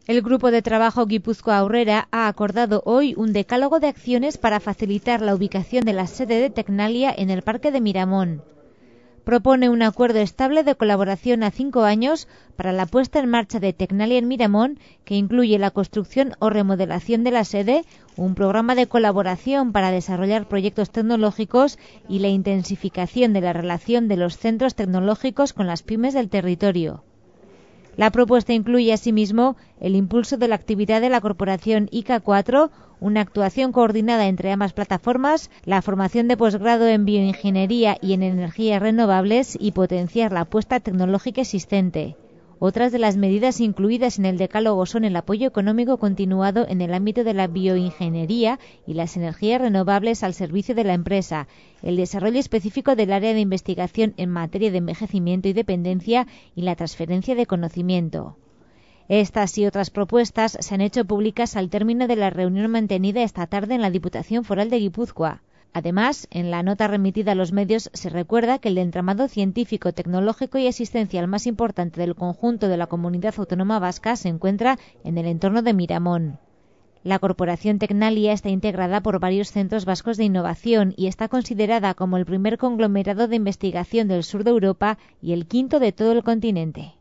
El Grupo de Trabajo Gipuzkoa Aurrera ha acordado hoy un decálogo de acciones para facilitar la ubicación de la sede de Tecnalia en el Parque de Miramón. Propone un acuerdo estable de colaboración a 5 años para la puesta en marcha de Tecnalia en Miramón, que incluye la construcción o remodelación de la sede, un programa de colaboración para desarrollar proyectos tecnológicos y la intensificación de la relación de los centros tecnológicos con las pymes del territorio. La propuesta incluye asimismo el impulso de la actividad de la corporación ICA 4, una actuación coordinada entre ambas plataformas, la formación de posgrado en bioingeniería y en energías renovables y potenciar la apuesta tecnológica existente. Otras de las medidas incluidas en el decálogo son el apoyo económico continuado en el ámbito de la bioingeniería y las energías renovables al servicio de la empresa, el desarrollo específico del área de investigación en materia de envejecimiento y dependencia y la transferencia de conocimiento. Estas y otras propuestas se han hecho públicas al término de la reunión mantenida esta tarde en la Diputación Foral de Guipúzcoa. Además, en la nota remitida a los medios se recuerda que el entramado científico, tecnológico y asistencial más importante del conjunto de la comunidad autónoma vasca se encuentra en el entorno de Miramón. La corporación Tecnalia está integrada por varios centros vascos de innovación y está considerada como el primer conglomerado de investigación del sur de Europa y el quinto de todo el continente.